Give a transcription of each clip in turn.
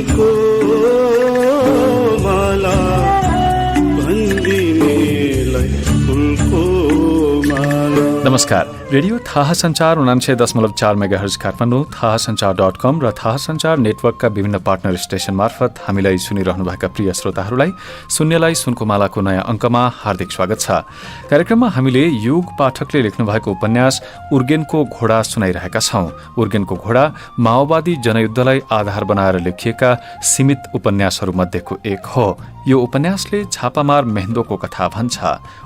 फुलको माला भन्दिनेलाई फुलको माला। नमस्कार, रेडियो थाहा सञ्चार 96.4 मेगाहर्ज काठमाडौँ, थाहासञ्चार.com र थाहा सञ्चार नेटवर्कका विभिन्न पार्टनर स्टेशन मार्फत हामीलाई सुनिरहनुभएका प्रिय श्रोताहरूलाई शून्यलाई सुनको मालाको नयाँ अङ्कमा हार्दिक स्वागत छ। कार्यक्रममा हामीले युग पाठकले लेख्नुभएको उपन्यास उर्गेनको घोडा सुनाइरहेका छौं। उर्गेनको घोडा माओवादी जनयुद्धलाई आधार बनाएर लेखिएका सीमित उपन्यासहरूमध्येको एक हो। यो उपन्यासले छापामार मेहेन्दोको कथा भन्छ।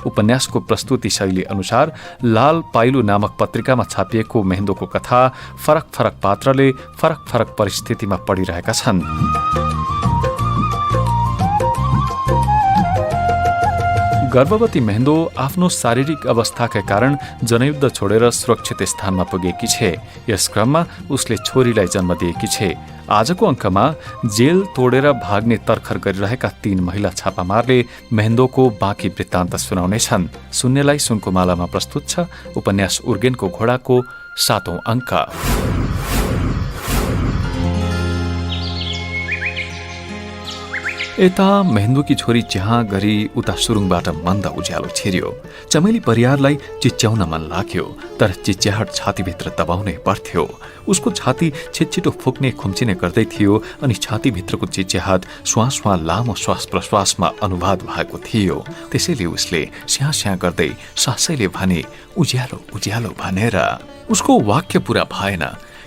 उपन्यासको प्रस्तुति शैली अनुसार लाल पाइलो नामक पत्रिकामा छापिएको मेहेन्दोको कथा फरक फरक पात्रले फरक फरक परिस्थितिमा पडिरहेका छन्। गर्भवती मेहेन्दो आफ्नो शारीरिक अवस्थाका कारण जनयुद्ध छोडेर सुरक्षित स्थानमा पुगेकी छे। यस क्रममा उसले छोरीलाई जन्म दिएकी छे। आजको अङ्कमा जेल तोडेर भाग्ने तर्खर गरिरहेका 3 महिला छापामारले मेहेन्दोको बाँकी वृत्तान्त सुनाउनेछन्। शून्यलाई सुनको मालामा प्रस्तुत छ उपन्यास उर्गेनको घोडाको 7औं अङ्क। यता मेहेन्दोकी छोरी चिहा गरी उता सुरुङबाट मन्द उज्यालो छिर्यो। चमेली परियारलाई चिच्याउन मन लाग्यो, तर चिच्याहट छातीभित्र दबाउनै पर्थ्यो। उसको छाती छिटछिटो फुक्ने खुम्चिने गर्दै थियो अनि छातीभित्रको चिच्याहट श्वास लामो श्वास प्रश्वासमा अनुवाद भएको थियो। त्यसैले उसले स्याँ स्याँ गर्दै सासैले भने, उज्यालो उज्यालो भनेर। उसको वाक्य पूरा भएन,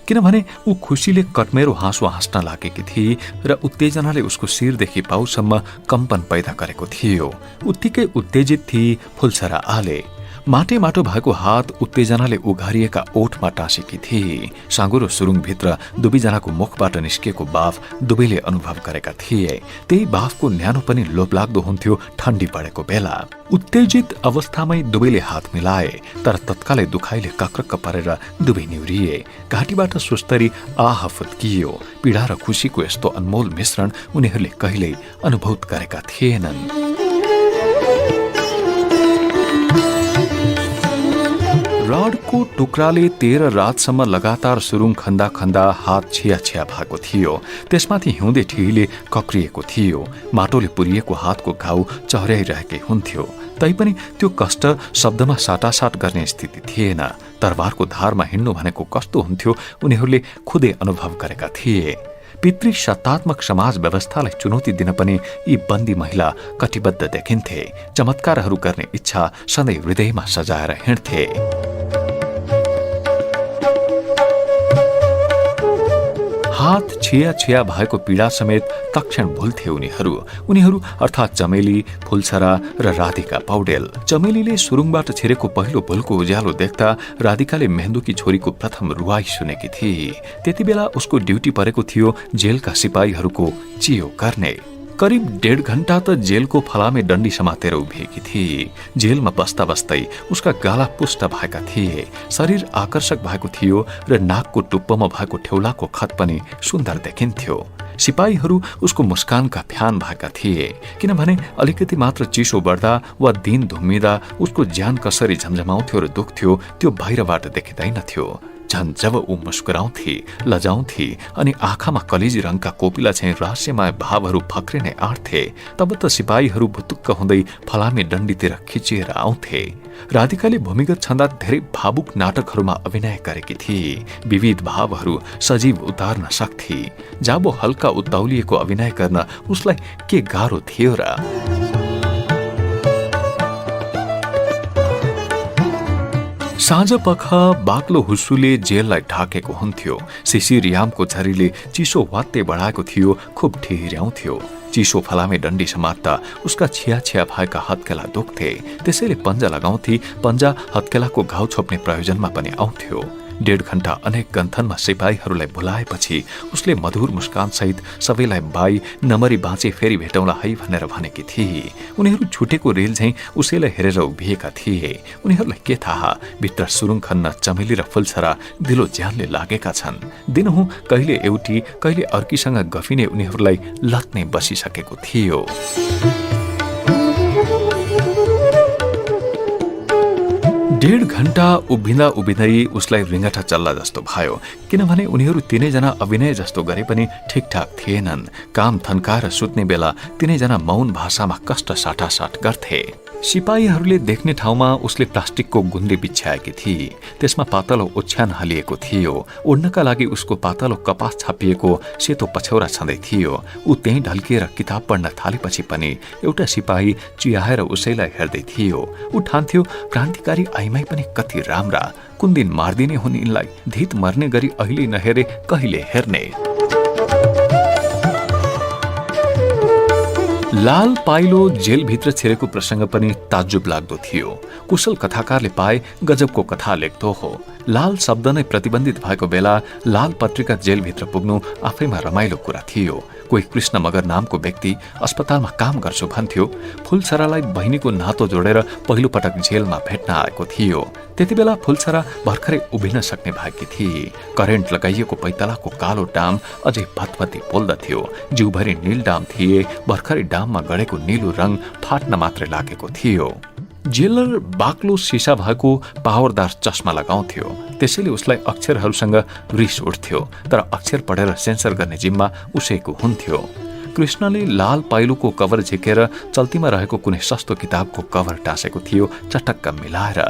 किनभने ऊ खुसीले कटमेरो हाँसो हाँस्न लागेकी थिए र उत्तेजनाले उसको शिरदेखि पाउसम्म कम्पन पैदा गरेको थियो। उत्तिकै उत्तेजित थिए फुलछरा आले। माटो भएको हात उत्तेजनाले उघारिएका ओठमा टाँसेकी थिए। साँगुरो सुरुङभित्र दुवैजनाको मुखबाट निस्किएको बाफ दुवैले अनुभव गरेका थिए। त्यही बाफको न्यानो पनि लोभलाग्दो हुन्थ्यो ठण्डी परेको बेला। उत्तेजित अवस्थामै दुवैले हात मिलाए, तर तत्कालै दुखाइले कक्रक्क परेर दुवै निहुरिए। घाँटीबाट सुस्तरी आह फुत्कियो। पीडा र खुशीको यस्तो अनमोल मिश्रण उनीहरूले कहिल्यै अनुभव गरेका थिएनन्। रडको टुक्राले 13 रातसम्म लगातार सुरुङ खन्दा खन्दा हात छिया भएको थियो। त्यसमाथि हिउँदे ठिहीले कक्रिएको थियो। माटोले पुरिएको हातको घाउ चहर्याइरहेकै हुन्थ्यो। तैपनि त्यो कष्ट शब्दमा साटासाट गर्ने स्थिति थिएन। तरबारको धारमा हिँड्नु भनेको कस्तो हुन्थ्यो उनीहरूले खुदै अनुभव गरेका थिए। पितृ सत्तात्मक समाज व्यवस्थालाई चुनौती दिन पनि यी बन्दी महिला कटिबद्ध देखिन्थे। चमत्कारहरू गर्ने इच्छा सधैँ हृदयमा सजाएर हिँड्थे। हात छिया भएको पीडा समेत तक्षण भुल्थे उनीहरू अर्थात् चमेली, फुलछरा र राधिका पौडेल। चमेलीले सुरुङबाट छिरेको पहिलो भुलको उज्यालो देख्दा राधिकाले मेहेन्दोकी छोरीको प्रथम रुवाई सुनेकी थिए। त्यति बेला उसको ड्युटी परेको थियो जेलका सिपाहीहरूको चियो गर्ने। करिब 1.5 घण्टा त जेलको फलामे डन्डी समातेर उभिएकी थिए। जेलमा बस्दा बस्दै उसका गाला पुष्ट भएका थिए। शरीर आकर्षक भएको थियो र नाकको टुप्पोमा भएको ठेउलाको खत पनि सुन्दर देखिन्थ्यो। सिपाहीहरू उसको मुस्कानका फ्यान भएका थिए, किनभने अलिकति मात्र चिसो बढ्दा वा दिन धुम्मिँदा उसको ज्यान कसरी झमझमाउँथ्यो र दुख्थ्यो त्यो बाहिरबाट देखिँदैनथ्यो। झन् जब ऊ मुस्कुराउँथे, लजाउँथे अनि आँखामा कलेजी रङका कोपिला चाहिँ रहस्यमय भावहरू फक्रिने आँट्थे, तब त सिपाहीहरू भुतुक्क हुँदै फलामे डन्डीतिर खिचिएर आउँथे। राधिकाले भूमिगत छँदा धेरै भावुक नाटकहरूमा अभिनय गरेकी थिए। विविध भावहरू सजीव उतार्न सक्थे। जाबो हल्का उत्ताउलिएको अभिनय गर्न उसलाई के गाह्रो थियो र। साँझ पख बाक्लो हुस्सुले जेललाई ढाकेको हुन्थ्यो। शिशिर यामको झरीले चिसो वात्ते बढाएको थियो, खुब ठिहिर्याउँथ्यो। चिसो फलामे डन्डी समात्दा उसका छिया भएका हत्केला दुख्थे। त्यसैले पन्जा लगाउँथे। पन्जा हत्केलाको घाउ छोप्ने प्रयोजनमा पनि आउँथ्यो। 1.5 घण्टा अनेक गन्थनमा सिपाहीहरूलाई भुलाएपछि उसले मधुर मुस्कान सहित सबैलाई बाई नमरी बाँचे फेरि भेटौँला है भनेर भनेकी थिए। उनीहरू छुटेको रेल झैं उसैलाई हेरेर उभिएका थिए। उनीहरूलाई के थाहा भित्र सुरुङ खन्न चमेली र फुलछरा दिलो ज्यानले लागेका छन्। दिनहुँ कहिले एउटी कहिले अर्कीसँग गफिने उनीहरूलाई लत नै बसिसकेको थियो। 1.5 घण्टा उभिँदै उसलाई रिङ्गटा चल्ला जस्तो भयो, किनभने उनीहरू तीनैजना अभिनय जस्तो गरे पनि ठिकठाक थिएनन्। काम थन्काएर सुत्ने बेला तीनैजना मौन भाषामा कष्ट साटासाट गर्थे। सिपाहीहरूले देख्ने ठाउँमा उसले प्लास्टिकको गुन्दी बिछ्याएकी थिए, त्यसमा पातलो ओछ्यान हालिएको थियो। ओढ्नका लागि उसको पातलो कपास छापिएको सेतो पछ्यौरा छँदै थियो। ऊ त्यहीँ ढल्किएर किताब पढ्न थालेपछि पनि एउटा सिपाही चियाएर उसैलाई हेर्दै थियो। ऊ ठान्थ्यो, क्रान्तिकारी आइमाई पनि कति राम्रा, कुन दिन मार्दिने हुन् यिनलाई, धित मर्ने गरी अहिले नहेरे कहिले हेर्ने। लाल पाइलो जेलभित्र छिरेको प्रसङ्ग पनि ताज्जुब लाग्दो थियो। कुशल कथाकारले पाए गजबको कथा लेख्दो हो। लाल शब्द नै प्रतिबन्धित भएको बेला लाल पत्रिका जेलभित्र पुग्नु आफैमा रमाइलो कुरा थियो। कोही कृष्ण मगर नामको व्यक्ति अस्पतालमा काम गर्छु भन्थ्यो। फुलछरालाई बहिनीको नातो जोडेर पहिलो पटक जेलमा भेट्न आएको थियो। त्यति बेला फुलछरा भर्खरै उभिन सक्ने भएकी थिए। करेन्ट लगाइएको पैतलाको कालो डाम अझै भतभती पोल्दथ्यो। जिउभरि नील डाम थिए। भर्खरै डाममा गडेको नीलो रङ फाट्न मात्रै लागेको थियो। जेलर बाक्लो सिसा भएको पावरदार चस्मा लगाउँथ्यो, त्यसैले उसलाई अक्षरहरूसँग रिस उठ्थ्यो। तर अक्षर पढेर सेन्सर गर्ने जिम्मा उसैको हुन्थ्यो। कृष्णले लाल पाइलोको कभर झिकेर चल्तीमा रहेको कुनै सस्तो किताबको कभर टाँसेको थियो चटक्क मिलाएर।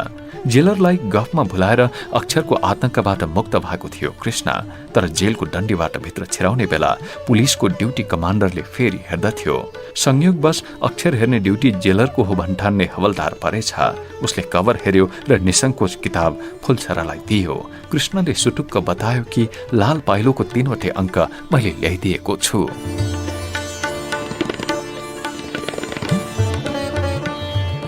जेलरलाई गफमा भुलाएर अक्षरको आतंकबाट मुक्त भएको थियो कृष्ण। तर जेलको डन्डीबाट भित्र छिराउने बेला पुलिसको ड्युटी कमान्डरले फेरि हेर्दथ्यो। संयोगवश अक्षर हेर्ने ड्युटी जेलरको हो भन्ठान्ने हवलदार परेछ। उसले कभर हेर्यो र निसङ्कोच किताब फुलछरालाई दियो। कृष्णले सुटुक्क बतायो कि लाल पाइलोको 3वटै अङ्क मैले ल्याइदिएको छु।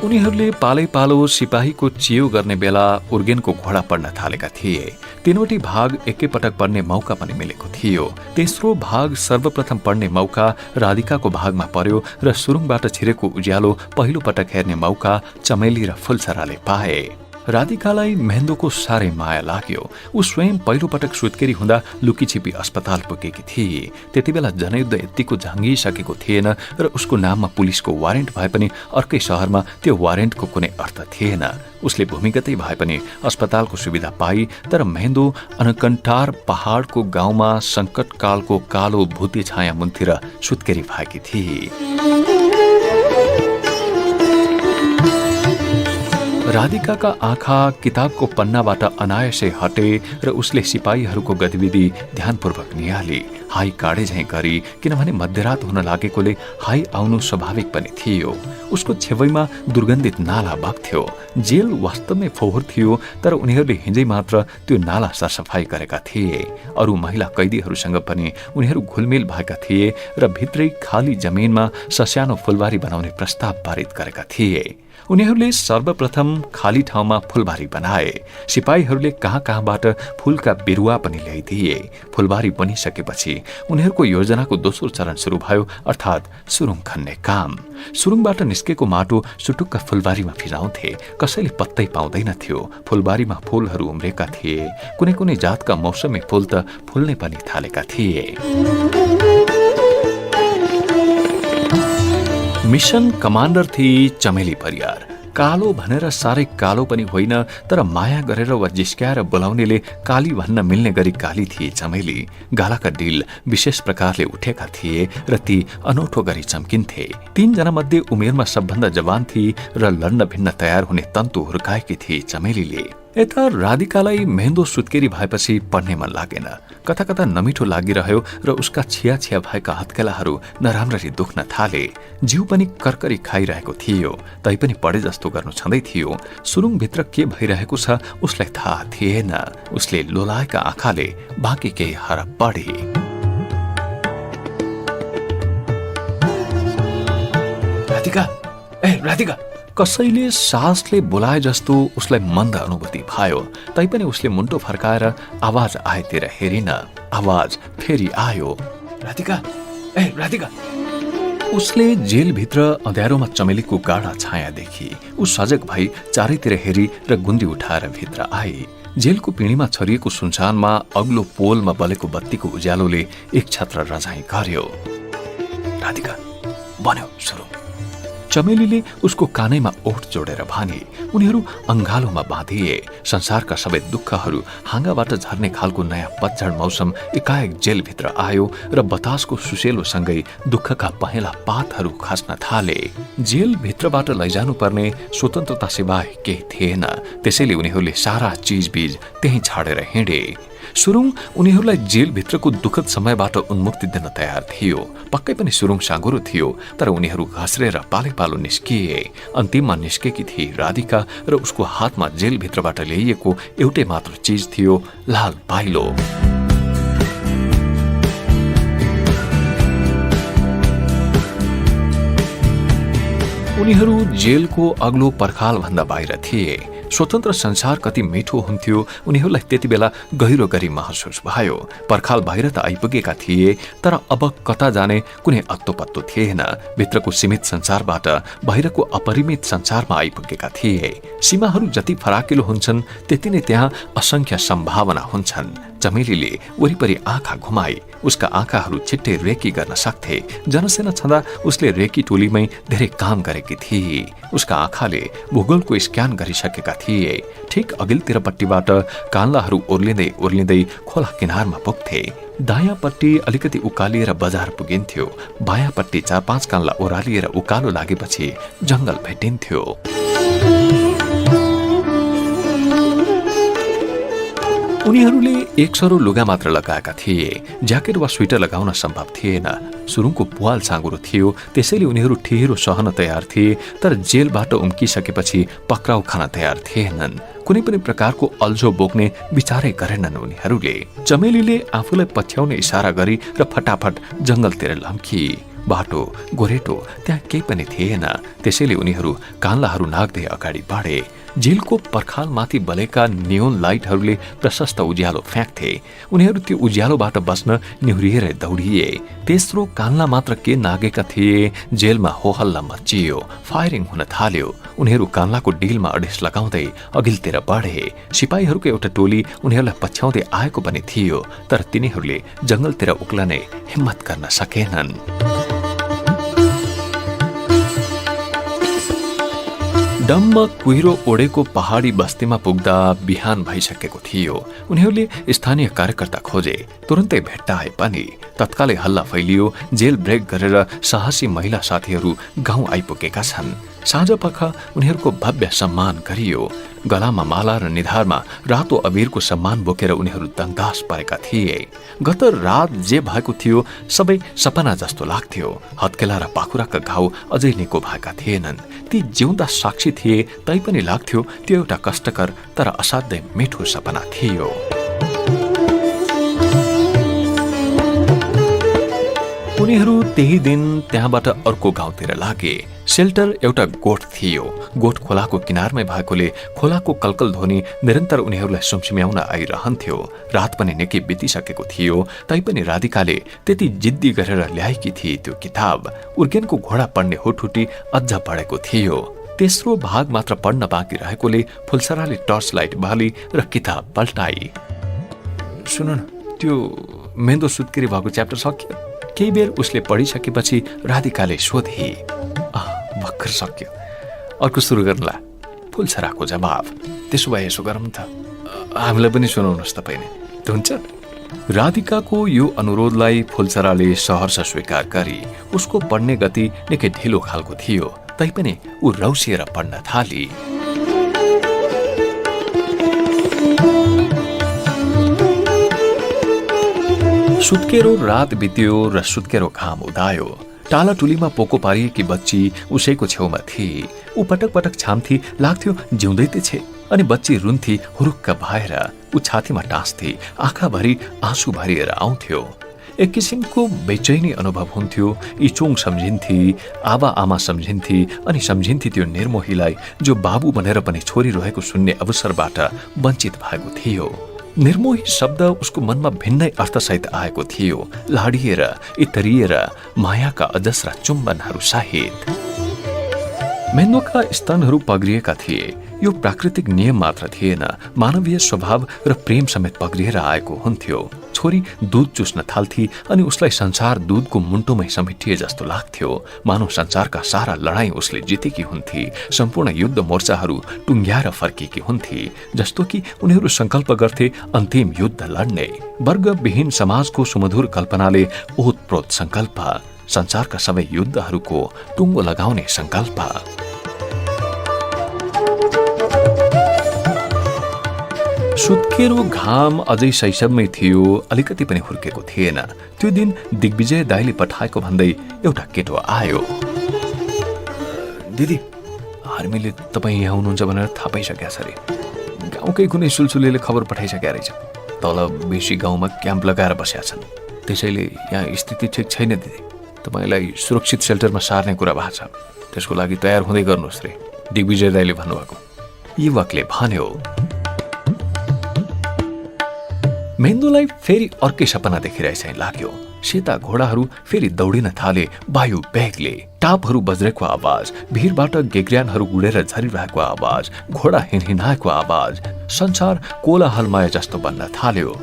उनीहरूले पालै पालो सिपाहीको चियो गर्ने बेला उर्गेनको घोडा पढ्न थालेका थिए। 3वटै भाग एकैपटक पढ्ने मौका पनि मिलेको थियो। तेस्रो भाग सर्वप्रथम पढ्ने मौका राधिकाको भागमा पर्यो र सुरुङबाट छिरेको उज्यालो पहिलो पटक हेर्ने मौका चमेली र फुलछराले पाए। राधिकालाई महेन्द्रको साह्रै माया लाग्यो। ऊ स्वयं पहिलो पटक सुत्केरी हुँदा लुकीछिपी अस्पताल पुगेकी थिए। त्यति बेला जनयुद्ध यत्तिको झाँगिसकेको थिएन र उसको नाममा पुलिसको वारेन्ट भए पनि अर्कै शहरमा त्यो वारेन्टको कुनै अर्थ थिएन। उसले भूमिगतै भए पनि अस्पतालको सुविधा पाई। तर महेन्द्र अनकन्टार पहाडको गाउँमा सङ्कटकालको कालो भूते छाया मुन्तिर सुत्केरी भएकी थिए। राधिकाका आँखा किताबको पन्नाबाट अनायसै हटे र उसले सिपाहीहरूको गतिविधि ध्यानपूर्वक निहाली। हाई काडे झैँ गरी, किनभने मध्यरात हुन लागेकोले हाई आउनु स्वाभाविक पनि थियो। उसको छेवैमा दुर्गन्धित नाला बग्थ्यो। जेल वास्तवमै फोहोर थियो, तर उनीहरूले हिजै मात्र त्यो नाला सरसफाई गरेका थिए। अरू महिला कैदीहरूसँग पनि उनीहरू घुलमिल भएका थिए र भित्रै खाली जमिनमा ससानो फुलबारी बनाउने प्रस्ताव पारित गरेका थिए। उनीहरूले सर्वप्रथम खाली ठाउँमा फुलबारी बनाए। सिपाहीहरूले कहाँ कहाँबाट फूलका बिरुवा पनि ल्याइदिए। फुलबारी बनिसकेपछि उनीहरूको योजनाको दोस्रो चरण सुरु भयो, अर्थात् सुरुङ खन्ने काम। सुरुङबाट निस्केको माटो सुटुक्क फुलबारीमा फिजाउँथे। कसैले पत्तै पाउँदैनथ्यो। फुलबारीमा फूलहरू उम्रेका थिए। कुनै कुनै जातका मौसमी फूल त फुल्ने पनि थालेका थिए। मिशन कमान्डर थिए चमेली परियार। कालो भनेर साह्रै कालो पनि होइन, तर माया गरेर वा जिस्क्याएर बोलाउनेले काली भन्न मिल्ने गरी काली थिए चमेली। गालाका डिल विशेष प्रकारले उठेका थिए र ती अनौठो गरी चम्किन्थे। 3 जना मध्ये उमेरमा सबभन्दा जवान थिए र लड्न भिन्न तयार हुने तन्तु हुर्काएकी थिए चमेलीले। यता राधिकालाई महेन्द्र सुत्केरी भएपछि पढ्ने मन लागेन। कता कता नमिठो लागिरह्यो र उसका छिया छिया भएका हत्केलाहरू नराम्ररी दुख्न थाले। जिउ पनि कर्करी खाइरहेको थियो। तैपनि पढे जस्तो गर्नु छँदै थियो। सुरुङभित्र के भइरहेको छ उसलाई थाहा थिएन। उसले लोलाएका आँखाले बाँकी केही हरप पढे। राधिका, राधिका, कसैले सासले बोलाए जस्तो उसलाई मन्द अनुभूति भयो। तैपनि उसले मुन्टो फर्काएर आवाज आएतिर हेरिन। आवाज फेरि आयो, राधिका, राधिका। उसले जेलभित्र अँध्यारोमा चमेलीको गाढा छाया देखी। ऊ सजग भई चारैतिर हेरी र गुन्दी उठाएर भित्र आए। जेलको पिँढीमा छरिएको सुनसानमा अग्लो पोलमा बलेको बत्तीको उज्यालोले एक छत्र रजाई गर्यो। राधिका, बन्यो सुरु। चमेलीले उसको कानैमा ओठ जोडेर भने, उनीहरू अंगालोमा बाँधिए। संसारका सबै दुःखहरू हाँगाबाट झर्ने खालको नयाँ पतझड मौसम एकाएक जेलभित्र आयो र बतासको सुसेलोसँगै दुःखका पहेँला पातहरू खस्न थाले। जेलभित्रबाट लैजानु पर्ने स्वतन्त्रता सिवाय केही थिएन, त्यसैले उनीहरूले सारा चिजबीज त्यही छाडेर हिँडे। सुरुङ उनीहरूलाई जेलभित्रको दुःखद समयबाट उन्मुक्ति दिन तयार थियो। पक्कै पनि सुरुङ साँगुरो थियो, तर उनीहरू घस्रेर पालो निस्किए। अन्तिममा निस्केकी थिए राधिका र उसको हातमा जेलभित्रबाट ल्याइएको एउटै मात्र चिज थियो, लाल पाइलो। उनीहरू जेलको अग्लो पर्खालभन्दा बाहिर थिए। स्वतन्त्र संसार कति मिठो हुन्थ्यो उनीहरूलाई त्यति बेला गहिरो गरी महसुस भयो। पर्खाल बाहिर त आइपुगेका थिए, तर अब कता जाने कुनै अत्तो पत्तो थिएन। भित्रको सीमित संसारबाट बाहिरको अपरिमित संसारमा आइपुगेका थिए। सीमाहरू जति फराकिलो हुन्छन् त्यति नै त्यहाँ असंख्य सम्भावना हुन्छन्। चमेलीले वरिपरि आँखा घुमाई। उसका आँखाहरू छिट्टै रेकी गर्न सक्थे। जनसेना छँदा उसले रेकी टोलीमै धेरै काम गरेकी थिए। उसका आँखाले भूगोलको स्क्यान गरिसकेका थिए। ठिक अघिल्तिरपट्टिबाट कान्लाहरू ओर्लिँदै खोला किनारमा पुग्थे। दायाँपट्टि अलिकति उकालिएर बजार पुगिन्थ्यो। बायाँपट्टि 4-5 कान्ला ओह्रालिएर उकालो लागेपछि जंगल भेटिन्थ्यो। उनीहरूले एक सरो लुगा मात्र लगाएका थिए। ज्याकेट वा स्वेटर लगाउन सम्भव थिएन। सुरुङको पुवाल साँगुरो थियो, त्यसैले उनीहरू ठेहेरो सहन तयार थिए, तर जेलबाट उम्किसकेपछि पक्राउ खान तयार थिएनन्। कुनै पनि प्रकारको अल्झो बोक्ने विचारै गरेनन् उनीहरूले। चमेलीले आफूलाई पछ्याउने इशारा गरी र फटाफट जंगलतिर लम्की। बाटो गोरेटो त्यहाँ केही पनि थिएन, त्यसैले उनीहरू कान्लाहरू नाग्दै अगाडि बढे। जेलको पर्खालमाथि बलेका नियोन लाइटहरूले प्रशस्त उज्यालो फ्याँक्थे। उनीहरू त्यो उज्यालोबाट बस्न निहुरिएर दौडिए। तेस्रो कान्ला मात्र के नागेका थिए। जेलमा होहल्ला मचियो, फायरिङ हुन थाल्यो। उनीहरू कान्लाको डिलमा अडेस लगाउँदै अघिल्तिर बढे। सिपाहीहरूको एउटा टोली उनीहरूलाई पछ्याउँदै आएको पनि थियो, तर तिनीहरूले जंगलतिर उक्लने हिम्मत गर्न सकेनन्। डम्म कुहिरो ओढेको पहाडी बस्तीमा पुग्दा बिहान भइसकेको थियो। उनीहरूले स्थानीय कार्यकर्ता खोजे, तुरन्तै भेट्टाए पनि। तत्कालै हल्ला फैलियो। जेल ब्रेक गरेर साहसी महिला साथीहरू गाउँ आइपुगेका छन्। साँझपख उनीहरूको भव्य सम्मान गरियो। गलामा माला र निधारमा रातो अबिरको सम्मान बोकेर उनीहरू दङ्गास परेका थिए। गत रात जे भएको थियो सबै सपना जस्तो लाग्थ्यो। हत्केला र पाखुराका घाउ अझै निको भएका थिएनन्। ती जिउँदा साक्षी थिए, तैपनि लाग्थ्यो त्यो एउटा कष्टकर तर असाध्यै मिठो सपना थियो। उनीहरू त्यही दिन त्यहाँबाट अर्को गाउँतिर लागे। सेल्टर एउटा गोठ थियो। गोठ खोलाको किनारमै भएकोले खोलाको कलकल ध्वनि निरन्तर उनीहरूलाई सुमसुम्याउन आइरहन्थ्यो। रात पनि निकै बितिसकेको थियो, तैपनि राधिकाले त्यति जिद्दी गरेर ल्याएकी थिए त्यो किताब। उर्गेनको घोडा पढ्ने हुटहुटी अझ बढेको थियो। तेस्रो भाग मात्र पढ्न बाँकी रहेकोले फुलसराले टर्च लाइट बाली र किताब पल्टाई। सुन न, त्यो मेन्दो सुत्केरी भएको च्याप्टर सक्यो? केही बेर उसले पढिसकेपछि राधिकाले सोधे। भर्खर सक्यो, अर्को सुरु गर्नुला। फुलसराको जवाब। त्यसो भए यसो गरौँ त, हामीलाई पनि सुनाउनुहोस् तपाईले, हुन्छ? राधिकाको यो अनुरोधलाई फुलसराले सहर्ष स्वीकार गरी। उसको पढ्ने गति निकै ढिलो खालको थियो, तैपनि ऊ रौसिएर पढ्न थाली। सुत्केरो रात बित्यो र सुत्केरो घाम उदायो। टाला टुलीमा पोको पारिएकी बच्ची उसैको छेउमा थिए। ऊ पटक पटक छाम्थी, लाग्थ्यो जिउँदै छे। अनि बच्ची रुन्थी हुरुक्क भएर। ऊ छातीमा टाँस्थे, आँखाभरि आँसु भरिएर आउँथ्यो। एक किसिमको बेचैनी अनुभव हुन्थ्यो। इचोङ सम्झिन्थी, आबा आमा सम्झिन्थी, अनि सम्झिन्थी त्यो निर्मोहीलाई जो बाबु बनेर पनि छोरी रहेको सुन्ने अवसरबाट वञ्चित भएको थियो। निर्मोही शब्द उसको मनमा भिन्नै अर्थसहित आएको थियो, लाडिएर, इतरिएर, मायाका अजस्रा चुम्बनहरू सहित। मेन्दोका स्तनहरू पग्रिएका थिए। यो प्राकृतिक नियम मात्र थिएन, मानवीय स्वभाव र प्रेम समेत पग्रिएर आएको हुन्थ्यो। छोरी दूध चुस्न थाल्थी अनि उसलाई संसार दूधको मुन्टोमै समेटिए जस्तो लाग्थ्यो। मानव संसारका सारा लडाईँ उसले जितेकी हुन्थे। सम्पूर्ण युद्ध मोर्चाहरू टुङ्ग्याएर फर्किएकी हुन्थे, जस्तो कि उनीहरू संकल्प गर्थे अन्तिम युद्ध लड्ने। वर्गविहीन समाजको सुमधुर कल्पनाले ओतप्रोत संकल्प, संसारका सबै युद्धहरूको टुङ्गो लगाउने संकल्प। सुत्केरो घाम अझै शैशवमै थियो, अलिकति पनि हुर्केको थिएन। त्यो दिन दिग्विजय दाइले पठाएको भन्दै एउटा केटो आयो। दिदी, आर्मीले तपाईँ यहाँ हुनुहुन्छ भनेर थाहा पाइसकेका छ अरे। गाउँकै कुनै सुलसुलेले खबर पठाइसकेका रहेछ। तल बेसी गाउँमा क्याम्प लगाएर बसेका छन्, त्यसैले यहाँ स्थिति ठिक छैन दिदी। तपाईँलाई सुरक्षित सेल्टरमा सार्ने कुरा भएको छ, त्यसको लागि तयार हुँदै गर्नुहोस् रे, दिग्विजय दाइले भन्नुभएको, युवकले भन्यो। महेन्द्रलाई फेरि अर्कै सपना देखिरहेछ चाहिँ लाग्यो। सेता घोडाहरू फेरि दौडिन थाले वायु वेगले। टापहरू बज्रेको आवाज, भिरबाट गेग्र्यानहरू गुडेर झरिरहेको आवाज, घोडा हिँडिरहेको आवाज, संसार कोलाहलमय जस्तो बन्न थाल्यो।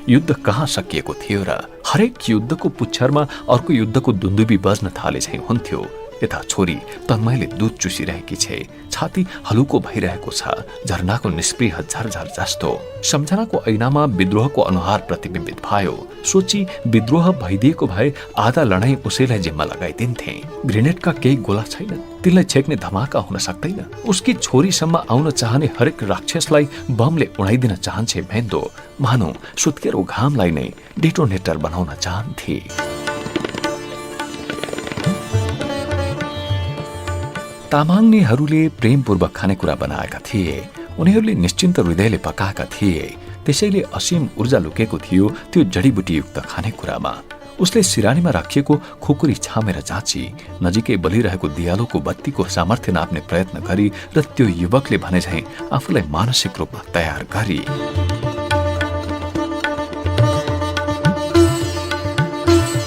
युद्ध कहाँ सकिएको थियो र? हरेक युद्धको पुच्छरमा अर्को युद्धको दुन्दुबी बज्न थाले चाहिँ हुन्थ्यो। यता छोरी तन्मयले दूध चुसिरहेकी छे, छाती हलुको भइरहेको छ, झरनाको निष्प्रिय झरझर जस्तो। सम्झनाको ऐनामा विद्रोहको अनुहार प्रतिबिम्बित भयो। सोची विद्रोह भइदिएको भए आधा लडाईँ उसैलाई जिम्मा लगाइदिन्थे। ग्रेनेडका केही गोला छैनन्, तिनलाई छेक्ने धमाका हुन सक्दैन। उसकी छोरीसम्म आउन चाहने हरेक राक्षसलाई बमले उडाइदिन चाहन्छे महेन्द्र। मानौ सुत्केरो घामलाई नै डेटोनेटर बनाउन चाहन्थे। तामाङनेहरूले प्रेमपूर्वक खानेकुरा बनाएका थिए। उनीहरूले निश्चिन्त हृदयले पकाएका थिए, त्यसैले असीम ऊर्जा लुकेको थियो त्यो जडीबुटीयुक्त खानेकुरामा। उसले सिरानीमा राखिएको खुकुरी छामेर जाँची, नजिकै बलिरहेको दियालोको बत्तीको सामर्थ्य नाप्ने प्रयत्न गरी र त्यो युवकले भने झैं आफूलाई मानसिक रूपमा तयार गरी।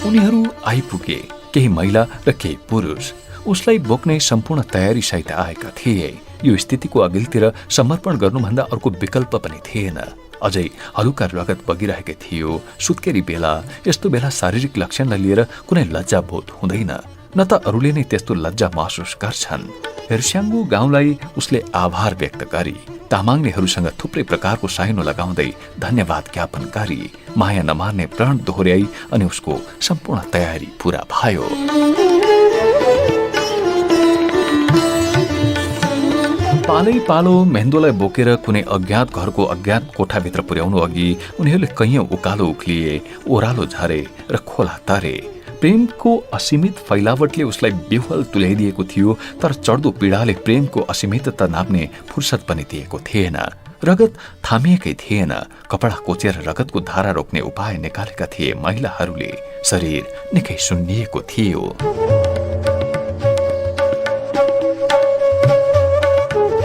उनीहरू आइपुगे, केही महिला र केही पुरुष। उसलाई बोक्ने सम्पूर्ण तयारी सहित आएका थिए। यो स्थितिको अघिल्तिर समर्पण गर्नुभन्दा अर्को विकल्प पनि थिएन। अझै हलुका रगत बगिरहेको थियो। सुत्केरी बेला, यस्तो बेला शारीरिक लक्षणलाई लिएर कुनै लज्जा बोध हुँदैन, न त अरूले नै त्यस्तो लज्जा महसुस गर्छन्। हेर्स्याङ्गु गाउँलाई उसले आभार व्यक्त गरी, तामाङनेहरूसँग थुप्रै प्रकारको साइनो लगाउँदै धन्यवाद ज्ञापन गरी, माया नमार्ने प्रण दोहोर्याई अनि उसको सम्पूर्ण तयारी पूरा भयो। पालै पालो महेन्द्रलाई बोकेर कुनै अज्ञात घरको अज्ञात कोठाभित्र पुर्याउनु अघि उनीहरूले कैयौं उकालो उक्लिए, ओह्रालो झरे र खोला तरे। प्रेमको असीमित फैलावटले उसलाई विह्वल तुल्याइदिएको थियो, तर चढ्दो पीडाले प्रेमको असीमितता नाप्ने फुर्सद पनि दिएको थिएन। रगत थामिएकै थिएन। कपडा कोचेर रगतको धारा रोक्ने उपाय निकालेका थिए महिलाहरूले। शरीर निकै सुन्निएको थियो।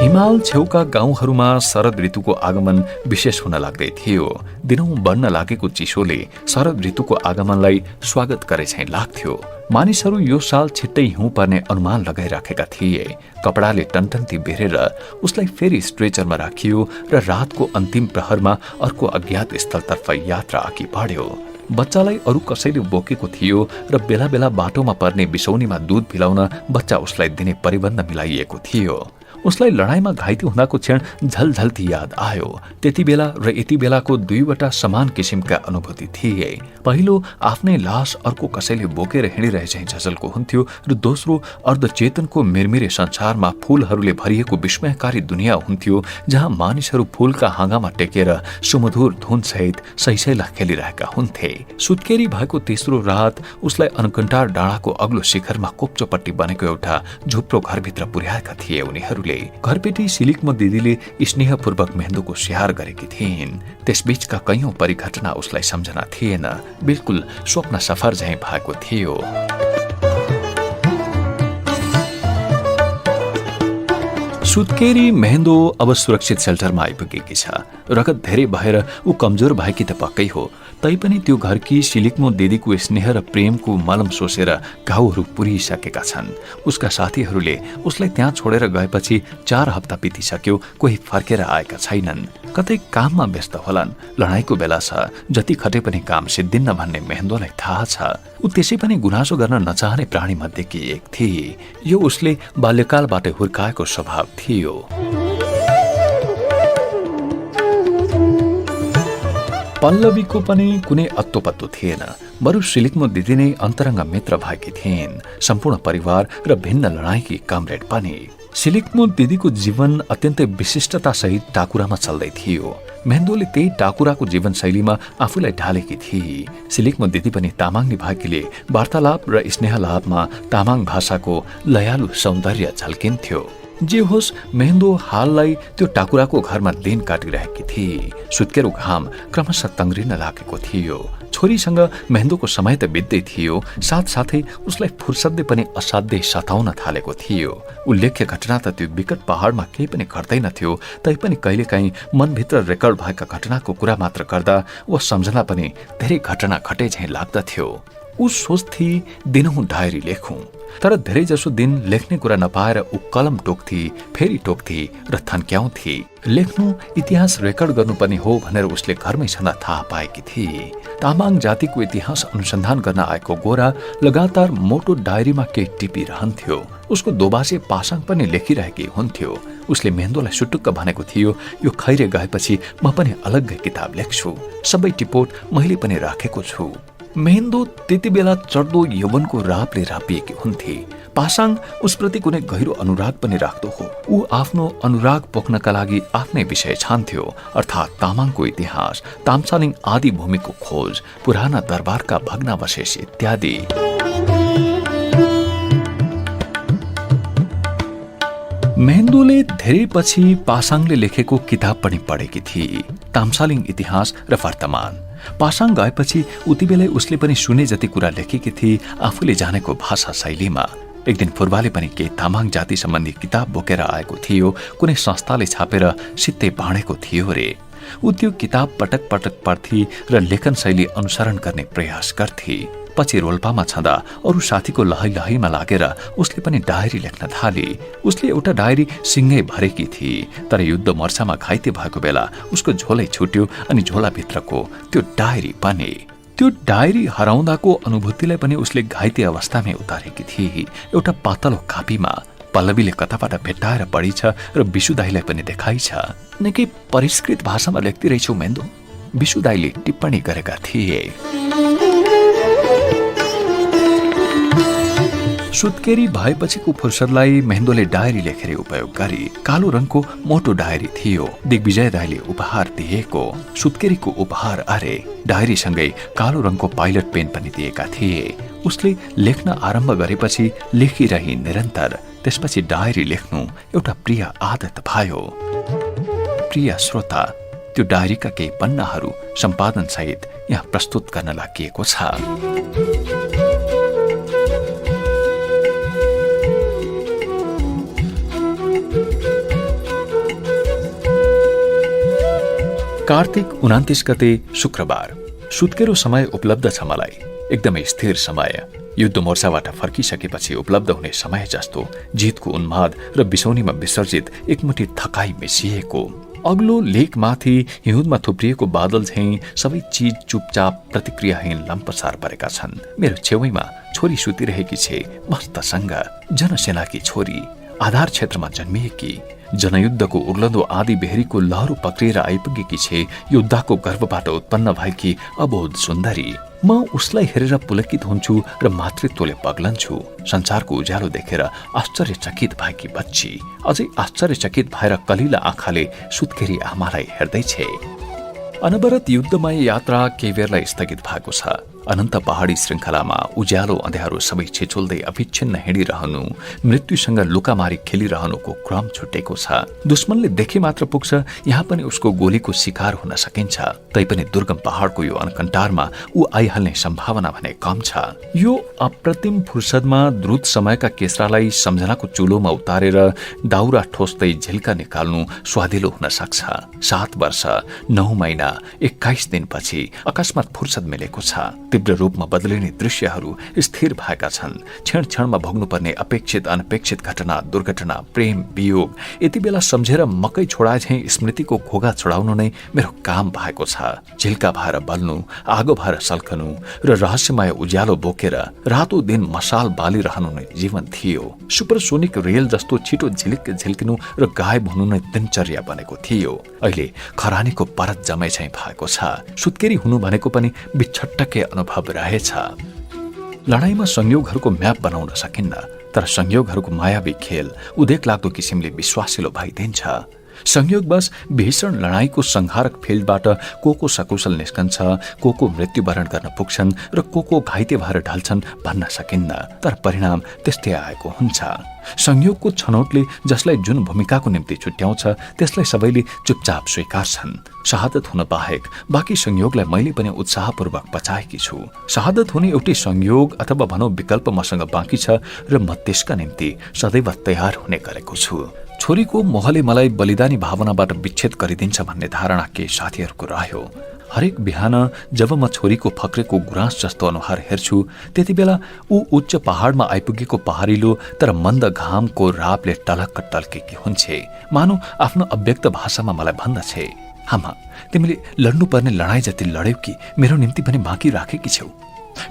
हिमाल छेउका गाउँहरूमा शरद ऋतुको आगमन विशेष हुन लाग्दै थियो। दिनौं बढ्न लागेको चिसोले शरद ऋतुको आगमनलाई स्वागत गरे चाहिँ लाग्थ्यो। मानिसहरू यो साल छिट्टै हिउँ पर्ने अनुमान लगाइराखेका थिए। कपडाले टन्टन्ती बेरेर उसलाई फेरि स्ट्रेचरमा राखियो र रातको अन्तिम प्रहरमा अर्को अज्ञात स्थलतर्फ यात्रा अघि बढ्यो। बच्चालाई अरू कसैले बोकेको थियो र बेला बेला बाटोमा पर्ने बिसौनीमा दूध पिलाउन बच्चा उसलाई दिने परिबन्ध मिलाइएको थियो। उसलाई लडाईँमा घाइते हुँदाको क्षण झलझल्ती याद आयो। त्यति बेला र यति बेलाको दुईवटा समान किसिमका अनुभूति थिए। पहिलो आफ्नै लास अर्को कसैले बोकेर हिँडिरहे चाहिँ झसलको हुन्थ्यो र दोस्रो अर्धचेतनको मिरमिरे संसारमा फूलहरूले भरिएको विस्मयकारी दुनियाँ हुन्थ्यो, जहाँ मानिसहरू फूलका हाँगामा टेकेर सुमधुर धुनसहित सैसैला खेलिरहेका हुन्थे। सुत्केरी भएको तेस्रो रात उसलाई अनकन्टार डाँडाको अग्लो शिखरमा कोप्चोपट्टि बनेको एउटा झुप्रो घरभित्र पुर्याएका थिए उनीहरूले। घरपेटी सिलिकम दिदीले स्नेहपूर्वक महेन्द्रको स्याहार गरेकी थिइन्। त्यसबीचका कैयौं परिघटना उसलाई सम्झना थिएन, बिल्कुल स्वप्न सफर झैं भएको थियो। सुत्केरी महेन्द्र अब सुरक्षित सेल्टरमा आइपुगेकी छ। रगत धेरै भएर ऊ कमजोर भएकी त पक्कै हो, तैपनि त्यो घरकी सिलिक्मो दिदीको स्नेह र प्रेमको मलम सोसेर घाउहरू पुरिसकेका छन्। उसका साथीहरूले उसलाई त्यहाँ छोडेर गएपछि 4 हप्ता बितिसक्यो, कोही फर्केर आएका छैनन्। कतै काममा व्यस्त होलान्, लडाईँको बेला छ, जति खटे पनि काम सिद्धिन्न भन्ने मेहेन्दोलाई थाहा छ। ऊ त्यसै पनि गुनासो गर्न नचाहने प्राणी मध्येकी एक थिए। यो उसले बाल्यकालबाट हुर्काएको स्वभाव थियो। पल्लवीको पनि कुनै अत्तो पत्तो थिएन। बरु सिलिक्मो दिदी नै अन्तरङ्ग मित्र भएकी थिइन्, सम्पूर्ण परिवार र भिन्न लडाईँकी कमरेड पनि। सिलिक्मो दिदीको जीवन अत्यन्तै विशिष्टतासहित टाकुरामा चल्दै थियो। मेहेन्दोले त्यही टाकुराको जीवनशैलीमा आफूलाई ढालेकी थिए। सिलिक्मो दिदी पनि तामाङनी भएकीले वार्तालाप र स्नेहलापमा तामाङ भाषाको लयालु सौन्दर्य झल्किन्थ्यो। जे होस्, मेहेन्दो हाललाई त्यो टाकुराको घरमा दिन काटिरहेकी थिए। सुत्केरो घाम क्रमशः तङ्ग्रिन लागेको थियो। छोरीसँग मेहेन्दोको समय त बित्दै थियो, साथसाथै उसलाई फुर्सदले पनि असाध्यै सताउन थालेको थियो। उल्लेख्य घटना त त्यो विकट पहाडमा केही पनि घट्दैनथ्यो, तैपनि कहिलेकाहीँ मनभित्र रेकर्ड भएका घटनाको कुरा मात्र गर्दा वा सम्झना पनि धेरै घटना घटे झैँ लाग्दथ्यो। ऊ सोच्थे दिनहुँ डायरी लेखौं, तर धेरै जसो दिन लेख्ने कुरा नपाएर ऊ कलम टोक्थे, फेरि टोक्थे र थन्क्याउँथे। लेख्नु, इतिहास रेकर्ड गर्नुपर्ने हो भनेर उसले घरमै छँदा थाहा पाएकी थिए। तामाङ जातिको इतिहास अनुसन्धान गर्न आएको गोरा लगातार मोटो डायरीमा केही टिपिरहन्थ्यो। उसको दोबासे पासाङ पनि लेखिरहेकी हुन्थ्यो। उसले मेहेन्दोलाई सुटुक्क भनेको थियो, यो खैरे गएपछि म पनि अलग्गै किताब लेख्छु, सबै टिपोट मैले पनि राखेको छु। मेहेन्दो त्यति बेला चढ्दो यौवनको रापले रापिएकी हुन्थे। पासाङ उसप्रति कुनै गहिरो अनुराग पनि राख्दो हो। ऊ आफ्नो अनुराग पोख्नका लागि आफ्नै विषय छान्थ्यो, अर्थात् तामाङको इतिहास, ताम्सालिङ आदि भूमिको खोज, पुराना दरबारका भग्नावशेष इत्यादि। मेहेन्दोले धेरै पछि पासाङले लेखेको किताब पनि पढेकी थिए, ताम्सालिङ इतिहास र वर्तमान। पासाङ गएपछि उति बेलै उसले पनि सुने जति कुरा लेखेकी थिए, आफूले जानेको भाषा शैलीमा। एक दिन फुर्बाले पनि केही तामाङ जाति सम्बन्धी किताब बोकेर आएको थियो, कुनै संस्थाले छापेर सित्तै बाँडेको थियो रे। ऊ त्यो किताब पटक पटक पढ्थे र लेखन शैली अनुसरण गर्ने प्रयास गर्थे। पछि रोल्पामा छँदा अरू साथीको लहै लहैमा लागेर उसले पनि डायरी लेख्न थाले। उसले एउटा डायरी सिङ्गै भरेकी थिए, तर युद्ध मोर्चामा घाइते भएको बेला उसको झोलै छुट्यो अनि झोलाभित्रको त्यो डायरी पनि। त्यो डायरी हराउँदाको अनुभूतिलाई पनि उसले घाइते अवस्थामै उतारेकी थिए, एउटा पातलो कापीमा। पल्लवीले कताबाट भेट्टाएर पढी छ र विशुदाईलाई पनि देखाइ छ। निकै परिष्कृत भाषामा लेख्दै रहेछौ मेहेन्दो, विशुदाईले टिप्पणी गरेका थिए। सुत्केरी भएपछिको फुर्सदलाई मेहेन्दोले डायरी लेखेर उपयोग गरे। कालो रङको मोटो डायरी थियो, दिग्विजय दाईले उपहार दिएको। सुत्केरीको उपहार अरे। डायरीसँगै कालो रङको पाइलट पेन पनि दिएका थिए। उसले लेख्न आरम्भ गरेपछि लेखिरही निरन्तर। त्यसपछि डायरी लेख्नु एउटा प्रिय आदत भयो। प्रिय श्रोता, त्यो डायरीका केही पन्नाहरू सम्पादन सहित यहाँ प्रस्तुत गर्न लागि छ। कार्तिक 29 गते शुक्रबार। सुत्केरो समय उपलब्ध छ मलाई, एकदमै स्थिर समय। युद्ध मोर्चाबाट फर्किसकेपछि उपलब्ध हुने समय जस्तो जितको उन्माद र बिसौनीमा विसर्जित एकमुठी थकाइ मिसिएको। अग्लो लेकमाथि हिउँदमा थुप्रिएको बादल झैं सबै चीज चुपचाप प्रतिक्रियाहीन लम्पसार परेका छन्। मेरो छेउमा छोरी सुतिरहेकी छे मस्तसँग। जनसेनाकी छोरी, आधार क्षेत्रमा जन्मिएकी, जनयुद्धको उर्लदो आदि बेहरीको लहरो पक्रिएर आइपुगेकी छे। योद्धाको गर्भबाट उत्पन्न भएकी अबोध सुन्दरी। म उसलाई हेरेर पुलकित हुन्छु र मातृत्वले पग्लन्छु। संसारको उज्यालो देखेर आश्चर्यचकित भएकी बच्ची अझै आश्चर्यचकित भएर कलिला आँखाले सुत्केरी आमालाई हेर्दै छे। अनवरत युद्धमय यात्रा केही बेरलाई स्थगित भएको छ। अनन्त पहाडी श्रृङ्खलामा उज्यालो अँध्यारो सबै छिचोल्दै अविच्छिन्न हिँडिरहनु, मृत्युसँग लुकामारी खेलिरहनुको क्रम छुटेको छ। दुश्मनले देखे मात्र पुग्छ, यहाँ पनि उसको गोलीको शिकार हुन सकिन्छ। तैपनि दुर्गम पहाडको यो अनकन्टारमा ऊ आइहाल्ने सम्भावना भने कम छ। यो अप्रतिम फुर्सदमा द्रुत समयका केसरालाई सम्झनाको चुलोमा उतारेर दाउरा ठोस्दै झिल्का निकाल्नु स्वादिलो हुन सक्छ। 7 वर्ष 9 महिना 21 दिनपछि अकस्मात फुर्सद मिलेको छ। तीव्र रूपमा बदलिने दृश्यहरू स्थिर भएका छन्। क्षण क्षणमा भोग्नुपर्ने अपेक्षित अनपेक्षित घटना, दुर्घटना, प्रेम, वियोग यति बेला सम्झेर मकै छोडाए झैं स्मृतिको घोगा चढाउनु नै मेरो काम भएको छ। झिल्का भएर बल्नु, आगो भएर सल्कनु र रहस्यमय उज्यालो बोकेर रातो दिन मसाल बालिरहनु नै जीवन थियो। सुपरसोनिक रेल जस्तो छिटो झिलिक झिल्किनु र गायब हुनु नै दिनचर्या बनेको थियो। अहिले खरानीको परत जमै झैं भएको छ। सुत्केरी हुनु भनेको पनि बिछट्टके अनुभव रहेछ। लडाईँमा संयोगहरूको म्याप बनाउन सकिन्न, तर संयोगहरूको मायावी खेल उदेक लाग्दो किसिमले विश्वासिलो भइदिन्छ। संयोगवश भीषण लडाईँको संहारक फिल्डबाट को सकुशल निस्कन्छ, को मृत्युवरण गर्न पुग्छन् र को घाइते भएर ढल्छन् भन्न सकिन्न, तर परिणाम त्यस्तै आएको हुन्छ। संयोगको छनौटले जसलाई जुन भूमिकाको निम्ति छुट्याउँछ त्यसलाई सबैले चुपचाप स्वीकार्छन्। शहादत हुन बाहेक बाँकी संयोगलाई मैले पनि उत्साहपूर्वक पचाएकी छु। शहादत हुने एउटै संयोग अथवा भनौँ विकल्प मसँग बाँकी छ र म त्यसका निम्ति सदैव तयार हुने गरेको छु। छोरीको मोहले मलाई बलिदानी भावनाबाट विच्छेद गरिदिन्छ भन्ने धारणा के साथीहरूको रह्यो। हरेक बिहान जब म छोरीको फक्रेको गुराँस जस्तो अनुहार हेर्छु, त्यति बेला ऊ उच्च पहाडमा आइपुगेको पहाडिलो तर मन्द घामको रापले टलक्क टल्केकी हुन्छे। मानौ आफ्नो अव्यक्त भाषामा मलाई भन्दछे, आमा तिमीले लड्नुपर्ने लडाईँ जति लड्यौ कि मेरो निम्ति पनि बाँकी राखेकी छौ।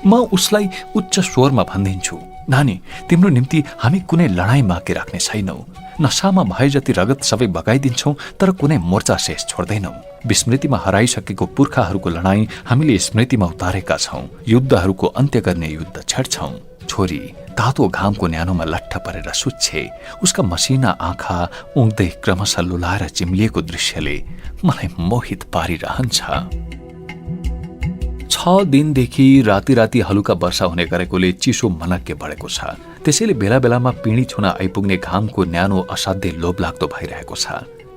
म उसलाई उच्च स्वरमा भनिदिन्छु, नानी तिम्रो निम्ति हामी कुनै लडाईँ बाँकी राख्ने छैनौ। नशामा भए जति रगत सबै बगाइदिन्छौं, तर कुनै मोर्चा शेष छोड्दैनौ। विस्मृतिमा हराइसकेको पुर्खाहरूको लडाईँ हामीले स्मृतिमा उतारेका छौं। युद्धहरूको अन्त्य गर्ने युद्ध छेड्छौं। छोरी तातो घामको न्यानोमा लट्ठ परेर सुत्छे। उसका मसिना आँखा उङ्दै क्रमशः लुलाएर चिम्लिएको दृश्यले मलाई मोहित पारिरहन्छ। 6 दिनदेखि राति राति हलुका वर्षा हुने गरेकोले चिसो मनग्गे बढेको छ। त्यसैले बेला बेलामा पिँढी छुन आइपुग्ने घामको न्यानो असाध्यै लोभलाग्दो भइरहेको छ।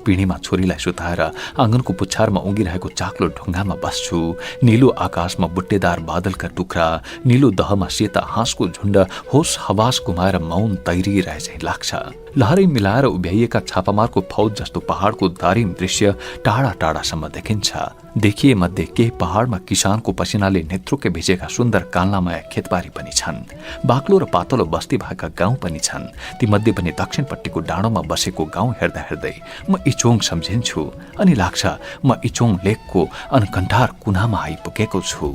पिँढीमा छोरीलाई सुताएर आँगनको पुच्छारमा उङ्गिरहेको चाक्लो ढुङ्गामा बस्छु। नीलो आकाशमा बुट्टेदार बादलका टुक्रा, नीलो दहमा सेता हाँसको झुण्ड होस हवास गुमाएर मौन तैरिरहे झैं लाग्छ। लहरै मिलाएर उभ्याइएका छापामारको फौज जस्तो पहाडको दारिम दृश्य टाढा टाढासम्म देखिन्छ। देखिए मध्ये केही पहाडमा किसानको पसिनाले नेत्रुके भिजेका सुन्दर कान्लामय खेतबारी पनि छन्। बाक्लो र पातलो बस्ती भएका गाउँ पनि छन्। ती मध्ये पनि दक्षिणपट्टिको डाँडोमा बसेको गाउँ हेर्दा हेर्दै म इचोङ सम्झिन्छु अनि लाग्छ म इचोङ लेकको अनकन्ठार कुनामा आइपुगेको छु।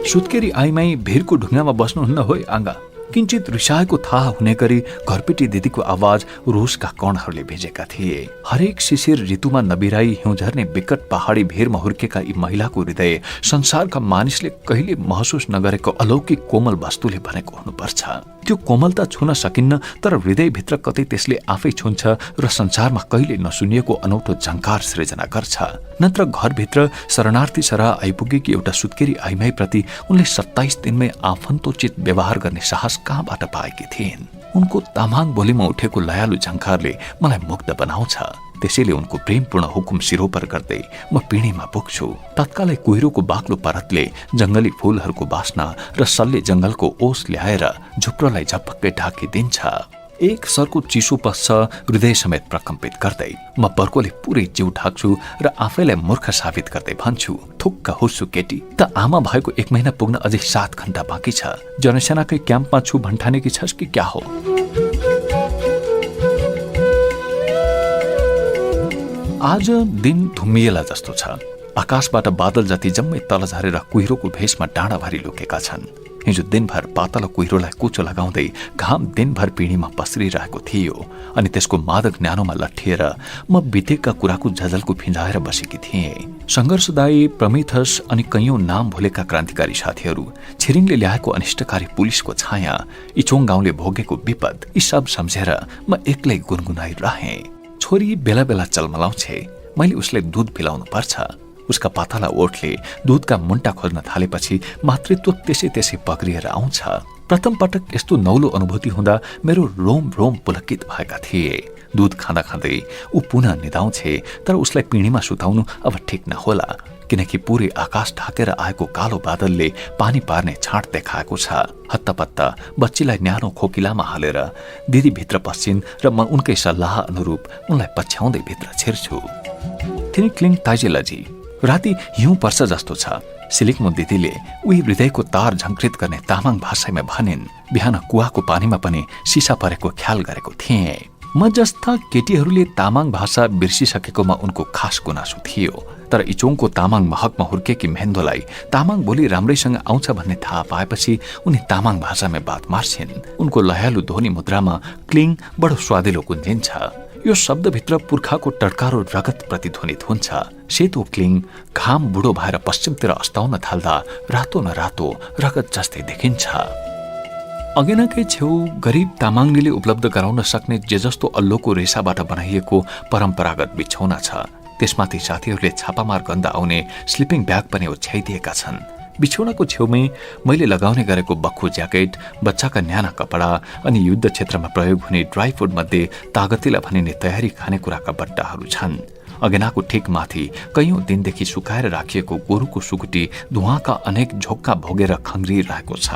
सुत्केरी आइमाई भिरको ढुङ्गामा बस्नुहुन्न होइ आँगा। किञ्चित रिसाएको थाहा हुने गरी घरपेटी दिदीको आवाज रोषका कणहरूले भेजेका थिए। हरेक शिशिर ऋतुमा नबिराई हिउँ झर्ने विकट पहाडी भिरमा हुर्केका यी महिलाको हृदय संसारका मानिसले कहिले महसुस नगरेको अलौकिक कोमल वस्तुले भनेको हुनुपर्छ। त्यो कोमलता छुन सकिन्न, तर हृदयभित्र कतै त्यसले आफै छुन्छ र संसारमा कहिले नसुनिएको अनौठो झङ्कार सृजना गर्छ। नत्र घरभित्र शरणार्थी सरह आइपुगेकी एउटा सुत्केरी आइमाई प्रति उनले 27 दिनमै आफन्तोचित व्यवहार गर्ने साहस कहाँबाट पाएकी थिइन्। उनको तामाङ बोलीमा उठेको लयालु झङ्कारले मलाई मुग्ध बनाउँछ। त्यसैले उनको प्रेमपूर्ण हुकुम सिरोपर गर्दै म पिँढीमा पुग्छु। तत्कालै कुहिरोको बाक्लो परतले जंगली फूलहरूको बास्ना र सल्ले जंगलको ओस ल्याएर झुप्रोलाई झपक्कै ढाकिदिन्छ। एक सरको चिसो पस्छ, हृदय समेत प्रकम्पित गर्दै म बर्कोले पुरै जिउ ढाक्छु र आफैलाई मूर्ख साबित गर्दै भन्छु, थुक्क हुस्सु केटी, त आमा भएको 1 महिना पुग्न अझै 7 घण्टा बाँकी छ। जनसेनाकै क्याम्पमा छु भन्ठानेकी छस् कि क्या हो? आज दिन धुम्मिएला जस्तो छ। आकाशबाट बादल जति जम्मै तल झरेर कुहिरोको भेषमा डाँडाभरि लुकेका छन्। हिजो दिनभर पातलो कुहिरोलाई कुचो लगाउँदै घाम दिनभर पिँढीमा पसरिरहेको थियो अनि त्यसको मादक न्यानोमा लट्ठिएर म बितेका कुराको झझल्को फिंजाएर बसेकी थिएँ। संघर्षदायी प्रमिथस अनि कैयौं नाम भुलेका क्रान्तिकारी साथीहरू, छिरिङले ल्याएको अनिष्टकारी पुलिसको छाया, इचोङ गाउँले भोगेको विपद, यी सब सम्झेर म एक्लै गुनगुनाइरहेँ। छोरी बेला बेला चलमलाउँछे। मैले उसलाई दूध पिलाउनु पर्छ। उसका पातला ओठले दूधका मुन्टा खोज्न थालेपछि मातृत्व त्यसै त्यसै पग्रिएर आउँछ। प्रथम पटक यस्तो नौलो अनुभूति हुँदा मेरो रोम रोम पुलकित भएका थिए। दूध खाँदा खाँदै ऊ पुनः निदाउँछे, तर उसलाई पिँढीमा सुताउनु अब ठिक नहोला, किनकि पूरै आकाश ढाकेर आएको कालो बादलले पानी पार्ने छाँट देखाएको छ। हत्तपत्त बच्चीलाई न्यानो खोकिलामा हालेर दिदी भित्र पस्छिन् र म उनकै सल्लाह अनुरूप उनलाई पछ्याउँदै भित्र छिर्छु। तिनी क्लिङ ताइजेलजी, राति हिउँ पर्छ जस्तो छ। सिलिकमो दिदीले उही हृदयको तार झङ्कृत गर्ने तामाङ भाषामा भनिन्। बिहान कुवाको पानीमा पनि सिसा परेको ख्याल गरेको थिएँ। म जस्ता केटीहरूले तामाङ भाषा बिर्सिसकेकोमा उनको खास गुनासो थियो, तर इचोङको तामाङ महकमा हुर्केकी मेहेन्दोलाई तामाङ बोली राम्रैसँग आउँछ भन्ने थाहा पाएपछि उनी तामाङ भाषामा बात मार्छिन्। उनको लयालु ध्वनि मुद्रामा क्लिङ बडो स्वादिलो गुन्जिन्छ। यो शब्दभित्र पुर्खाको टड्कारो रगत प्रतिध्वनित हुन्छ। सेतो क्लिङ घाम बुढो भएर पश्चिमतिर अस्ताउन थाल्दा रातो न रातो रगत जस्तै देखिन्छ। अगेनाकै छेउ गरिब तामाङले उपलब्ध गराउन सक्ने जे जस्तो अल्लोको रेसाबाट बनाइएको परम्परागत बिछौना छ। त्यसमाथि साथीहरूले छापामार गन्ध आउने स्लिपिङ ब्याग पनि ओछ्याइदिएका छन्। बिछौनाको छेउमै मैले लगाउने गरेको बक्खु ज्याकेट, बच्चाका न्याना कपडा अनि युद्ध क्षेत्रमा प्रयोग हुने ड्राई फुड मध्ये तागतिला भनिने तयारी खानेकुराका बट्टाहरू छन्। अगेनाको ठिक माथि कैयौं दिनदेखि सुकाएर राखिएको गोरुको सुकुटी धुवाका अनेक झोक्का भोगेर खङ्ग्रिरहेको छ।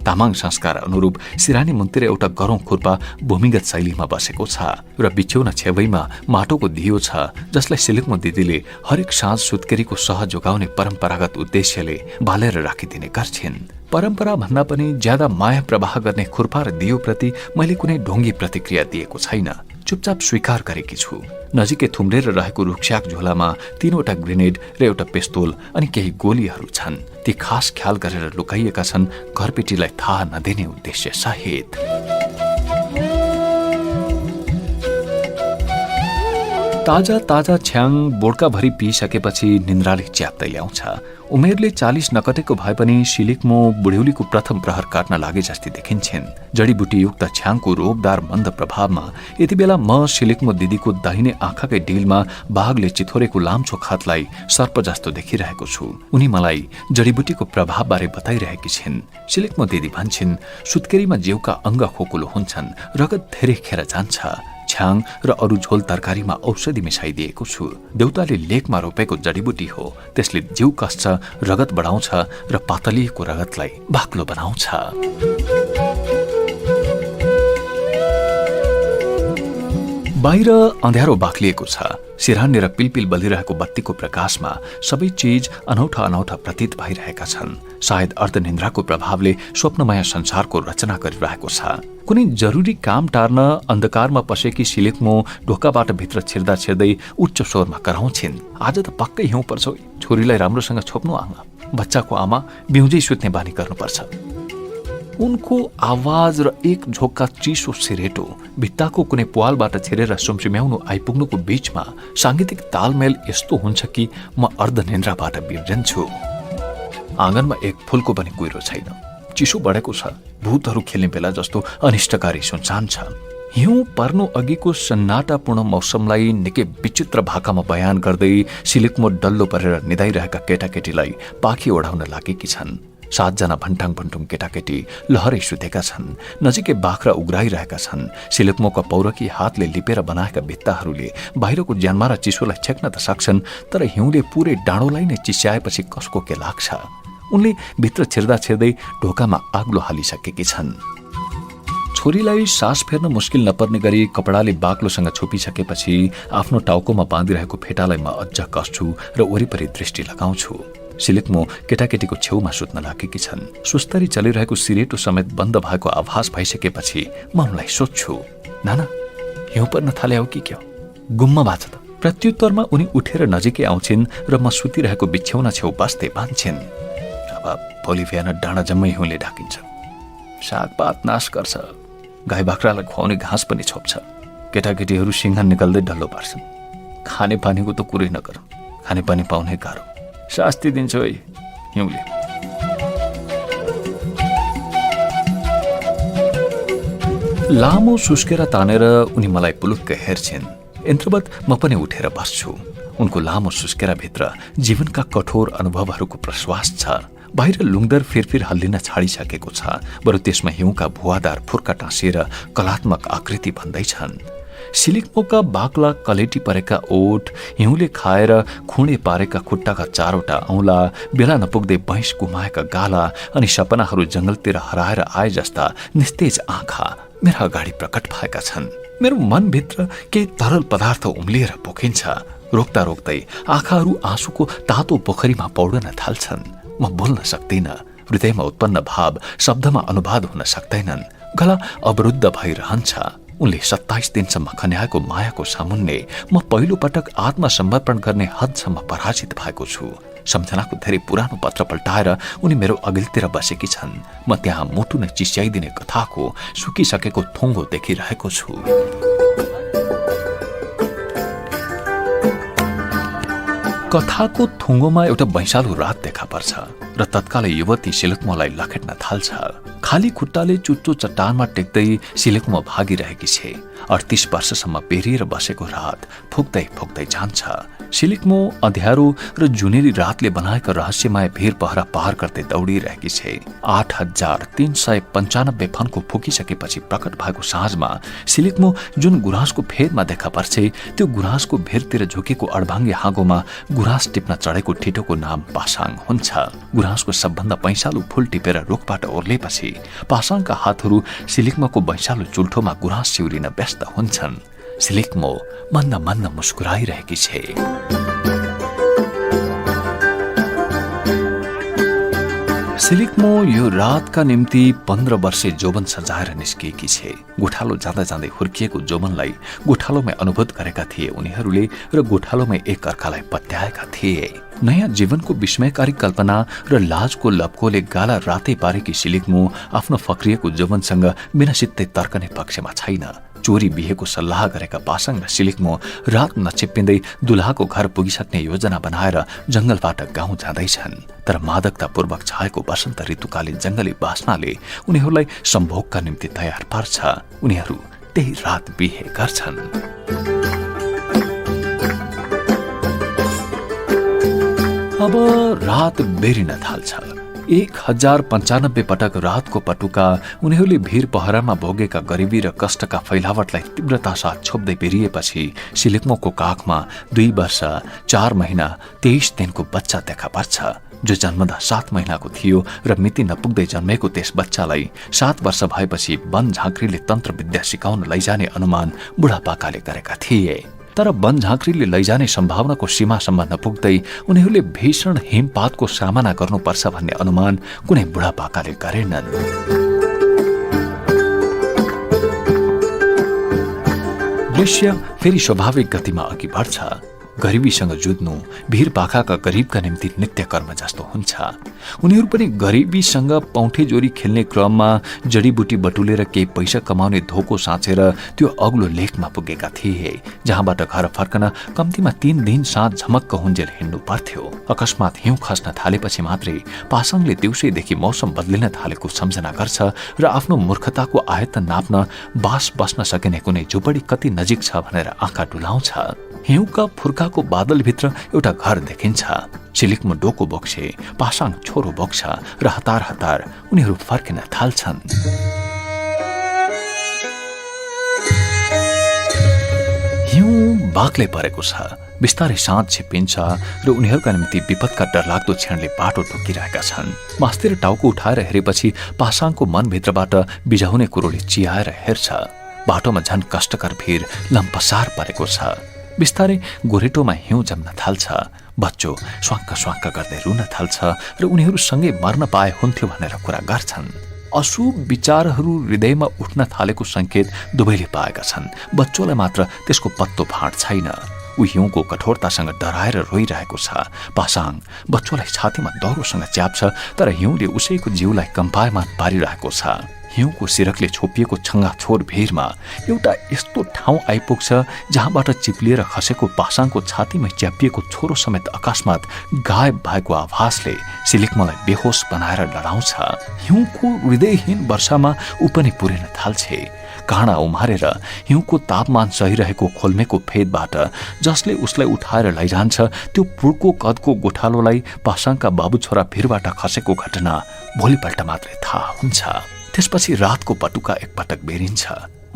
तामाङ संस्कार अनुरूप सिरानी मुन्तिर एउटा गरौं खुर्पा भूमिगत शैलीमा बसेको छ र बिछौना छेउमा माटोको दियो छ, जसलाई सिलिकमो दिदीले हरेक साँझ सुत्केरीको सह जोगाउने परम्परागत उद्देश्यले बालेर राखिदिने गर्छिन्। परम्परा भन्दा पनि ज्यादा माया प्रवाह गर्ने खुर्पा र दियोप्रति मैले कुनै ढोंगी प्रतिक्रिया दिएको छैन। चुपचाप स्वीकार गरेकी छु। नजिकै थुम्रेर रहेको रुखस्याक झोलामा 3वटा ग्रेनेड र एउटा पिस्तोल अनि केही गोलीहरू छन्। ती खास ख्याल गरेर लुकाइएका छन्, घरपेटीलाई थाहा नदिने उद्देश्य सहित। ताजा ताजा छ्याङ बोड्काभरि पिइसकेपछि निन्द्राले च्याप्दै ल्याउँछ। उमेरले 40 नकटेको भए पनि सिलिकमो बुढ्यौलीको प्रथम प्रहर काट्न लागे जस्तै देखिन्छन्। जडीबुटीयुक्त छ्याङको रोबदार मन्द प्रभावमा यति बेला म सिलिकमो दिदीको दाहिने आँखाकै डिलमा बाघले चिथोरेको लाम्छो खातलाई सर्प जस्तो देखिरहेको छु। उनी मलाई जडीबुटीको प्रभावबारे बताइरहेकी छिन्। सिलिकमो दिदी भन्छन्, सुत्केरीमा जिउका अङ्ग खोकुलो हुन्छन्, रगत धेरै खेर जान्छ। छ्याङ र अरू झोल तरकारीमा औषधि मिसाइदिएको छु। देउताले लेकमा रोपेको जडीबुटी हो। त्यसले जिउ कस्छ, रगत बढाउँछ र पातलिएको रगतलाई बाक्लो बनाउँछ। बाहिर अँध्यारो बाक्लिएको छ। सिराहानेर पिलपिल बलिरहेको बत्तीको प्रकाशमा सबै चीज अनौठा अनौठा प्रतीत भइरहेका छन्। सायद अर्धनिन्द्राको प्रभावले स्वप्नमय संसारको रचना गरिरहेको छ। कुनै जरुरी काम टार्न अन्धकारमा पसेकी सिलिकमो ढोकाबाट भित्र छिर्दा छिर्दै उच्च स्वरमा कराउँछिन्, आज त पक्कै हिउँ पर्छ, छोरीलाई राम्रोसँग छोप्नु आमा। बच्चाको आमा बिउजै सुत्ने बानी गर्नुपर्छ। उनको आवाज र एक झोक्का चिसो सिरेटो भित्ताको कुनै प्वालबाट छिरेर सुमसुम्याउनु आइपुग्नुको बीचमा सांगीतिक तालमेल यस्तो हुन्छ कि म अर्धनिन्द्राबाट बिर्जन्छु। आँगनमा एक फूलको पनि कुहिरो छैन। चिसो बढेको छ। भूतहरू खेल्ने बेला जस्तो अनिष्टकारी सुनसान छ। हिउँ पर्नु अघिको सन्नाटापूर्ण मौसमलाई निकै विचित्र भाकामा बयान गर्दै सिलिकमो डल्लो परेर निदाइरहेका केटाकेटीलाई पाखी ओढाउन लागेकी छन्। 7 जना भन्टाङ भन्टुङ केटाकेटी लहरै सुतेका छन्। नजिकै बाख्रा उग्राइरहेका छन्। सिलिकमोका पौरकी हातले लिपेर बनाएका भित्ताहरूले बाहिरको ज्यानमा र चिसोलाई छेक्न त सक्छन्, तर हिउँले पूरै डाँडोलाई नै चिस्याएपछि कसको के लाग्छ। उनले भित्र छिर्दा छिर्दै ढोकामा आग्लो हालिसकेकी छन्। छोरीलाई सास फेर्न मुस्किल नपर्ने गरी कपडाले बाक्लोसँग छोपिसकेपछि आफ्नो टाउकोमा बाँधिरहेको फेटालाई म अझ कस्छु र वरिपरि दृष्टि लगाउँछु। सिलिकमो केटाकेटीको छेउमा सुत्न लागेकी छन्। सुस्तरी चलिरहेको सिरेटो समेत बन्द भएको आभास भइसकेपछि म उनलाई सोध्छु, नाना हिउँ पर्न थाल्यो कि क्या? गुम्म बाछ त। प्रत्युत्तरमा उनी उठेर नजिकै आउँछिन् र म सुतिरहेको बिछ्यौना छेउ बस्दै भन्छन्, अब भोलि बिहान डाँडा जम्मै हिउँले ढाकिन्छ। सागपात नाश गर्छ, गाई बाख्रालाई खुवाउने घाँस पनि छोप्छ। केटाकेटीहरू सिंह निकाल्दै डल्लो पार्छन्। खानेपानीको त कुरै नगर, खानेपानी पाउनै गाह्रो। शास्ति दिन्छ है हिउँले। लामो सुस्केरा तानेर उनी मलाई पुलुक्क हेर्छिन्। यन्त्रवत म पनि उठेर बस्छु। उनको लामो सुस्केराभित्र जीवनका कठोर अनुभवहरूको प्रश्वास छ। बाहिर लुङदर फेरफेर हल्लिन छाडिसकेको छ, बरु त्यसमा हिउँका भुवादार फुर्का टाँसिएर कलात्मक आकृति भन्दैछन्। सिलिकमोका बाक्ला कलेटी परेका ओठ, हिउँले खाएर खुँडे पारेका खुट्टाका चारवटा औंला, बेला नपुग्दै भैँस गुमाएका गाला अनि सपनाहरू जंगलतिर हराएर आए जस्ता निस्तेज आँखा मेरा अगाडि प्रकट भएका छन्। मेरो मनभित्र केही तरल पदार्थ उम्लिएर पोखिन्छ। रोक्दा रोक्दै आँखाहरू आँसुको तातो पोखरीमा पौडन थाल्छन्। म बोल्न सक्दिन। हृदयमा उत्पन्न भाव शब्दमा अनुवाद हुन सक्दैनन्। गला अवरुद्ध भइरहन्छ। उनले 27 दिनसम्म खन्याएको मायाको सामुन्ने म पहिलो पटक आत्मसमर्पण गर्ने हदसम्म पराजित भएको छु। सम्झनाको धेरै पुरानो पत्र पल्टाएर उनी मेरो अघिल्तिर बसेकी छन्। म त्यहाँ मुटु नै चिस्याइदिने कथाको सुकिसकेको थुङ्गो देखिरहेको छु। कथाको थुङ्गोमा एउटा वैशालु रात देखा पर्छ र तत्कालै युवती सिलिकमोलाई लखेट्न थाल्छ। खाली खुट्टाले चुच्चो चट्टानमा टेक्दै सिलिकमो भागिरहेकी छे। 38 वर्षसम्म पेरिएर बसेको रात फुक्दै फुक्दै जान्छ। सिलिकमो अँध्यारो र जुनेली रातले बनाएका रहस्यमय भिर पहरा पार गर्दै दौडिरहेकी छे। 8395 फन्को फुकिसकेपछि प्रकट भएको साँझमा सिलिकमो जुन गुराँसको फेदमा देखा पर्छे, त्यो गुराँसको भिरतिर झुकेको अडभाङ्गे हाँगोमा गुराँस टिप्न चढेको ठिटोको नाम पासाङ हुन्छ। गुराँसको सबभन्दा पैसालु फूल टिपेर रुखबाट ओर्लेपछि पासाङका हातहरू सिलिकमोको वैशालु चुल्ठोमा गुराँस सिउरिन व्यस्त हुन्छन्। सिलिकमो मन्द मन्द मुस्कुराइरहेकी छे। सिलिकमो यो रातका निम्ति 15 वर्षे जोबन सजाएर निस्किएकी छे। गोठालो जाँदा जाँदै हुर्किएको जोबनलाई गोठालोमै अनुभूत गरेका थिए उनीहरूले र गोठालोमै एक अर्कालाई पत्याएका थिए। नयाँ जीवनको विस्मयकारी कल्पना र लाजको लप्कोले गाला रातै पारेकी सिलिकमो आफ्नो फक्रिएको जोबनसँग बिना सित्तै तर्कने पक्षमा छैन। चोरी बिहेको सल्लाह गरेका पासाङ र सिलिकमो रात नछिप्पिँदै दुल्हाको घर पुगिसक्ने योजना बनाएर जंगलबाट गाउँ जाँदैछन्। तर मादकतापूर्वक छाएको वसन्त ऋतुकालीन जंगली बासनाले उनीहरूलाई सम्भोगका निम्ति तयार पार्छ। उनीहरू त्यही रात बिहे गर्छन्। अब रात बेरिन थाल्छ। 1095 पटक रातको पटुका उनीहरूले भिर पहरामा भोगेका गरिबी र कष्टका फैलावटलाई तीव्रता साथ छोप्दै बेरिएपछि सिलिकमोको काखमा 2 वर्ष 4 महिना 23 दिनको बच्चा देखा पर्छ, जो जन्मदा 7 महिनाको थियो र मिति नपुग्दै जन्मेको त्यस बच्चालाई 7 वर्ष भएपछि वन झाँक्रीले तन्त्र विद्या सिकाउन लैजाने अनुमान बुढापाकाले गरेका थिए। तर वन झाँक्रीले लैजाने सम्भावनाको सीमासम्म नपुग्दै उनीहरूले भीषण हिमपातको सामना गर्नुपर्छ भन्ने अनुमान कुनै बुढापाकाले गरेनन्। दृश्य फेरि स्वाभाविक गतिमा अघि बढ्छ। गरिबीसँग जुझ्नु भिर पाखाका गरिबका निम्ति नित्य कर्म जस्तो हुन्छ। उनीहरू पनि गरिबीसँग पौठे जोरी खेल्ने क्रममा जडीबुटी बटुलेर केही पैसा कमाउने धोको साँचेर त्यो अग्लो लेखमा पुगेका थिए, जहाँबाट घर फर्कन कम्तीमा 3 दिन साँझ झमक्क हुन्जेल हिँड्नु पर्थ्यो। अकस्मात हिउँ खस्न थालेपछि मात्रै पासाङले दिउँसैदेखि मौसम बदलिन थालेको सम्झना गर्छ र आफ्नो मूर्खताको आयतन नाप्न बास बस्न सकिने कुनै झुपडी कति नजिक छ भनेर आँखा डुलाउँछ। हिउँका फुर्काको बादलभित्र एउटा घर देखिन्छ। सिलिकमो डोको बोक्छे, पासाङ छोरो बोक्छ र हतार हतार उनीहरू फर्किन थाल्छन्। हिउँ बाक्लै परेको छ। बिस्तारै साँझ छिप्पिन्छ र उनीहरूका निम्ति विपदका डरलाग्दो क्षणले बाटो ठोकिरहेका छन्। मास्तिर टाउको उठाएर हेरेपछि पासाङको मनभित्रबाट बिझाउने कुरोले चियाएर हेर्छ। बाटोमा झन कष्टकर भिर लम्पसार परेको छ। बिस्तारै गोरेटोमा हिउँ जम्न थाल्छ। बच्चो स्वाक्क स्वाक्क गर्दै रुन थाल्छ र उनीहरू सँगै मर्न पाए हुन्थ्यो भनेर कुरा गर्छन्। अशुभ विचारहरू हृदयमा उठ्न थालेको संकेत दुवैले पाएका छन्। बच्चोलाई मात्र त्यसको पत्तो फाँट छैन। ऊ हिउँको कठोरतासँग डराएर रोइरहेको छ। पासाङ बच्चोलाई छातीमा दौरोसँग च्याप्छ, तर हिउँले उसैको जिउलाई कम्पायमान पारिरहेको छ। हिउँको सिरकले छोपिएको छङ्गाछोर भिरमा एउटा यस्तो ठाउँ आइपुग्छ जहाँबाट चिप्लिएर खसेको पासाङको छातीमा च्यापिएको छोरो समेत अकस्मात गायब भएको आभासले सिलिक्मलाई बेहोस बनाएर लडाउँछ। हिउँको हृदयहीन वर्षामा ऊ पनि पुरिन थाल्छे। काँडा उमारेर हिउँको तापमान सहिरहेको खोल्मेको फेदबाट जसले उसलाई उठाएर लैजान्छ त्यो पुर्को कदको गोठालोलाई पासाङका बाबु छोरा भिरबाट खसेको घटना भोलिपल्ट मात्रै थाहा हुन्छ। त्यसपछि रातको पटुका एकपटक बेरिन्छ।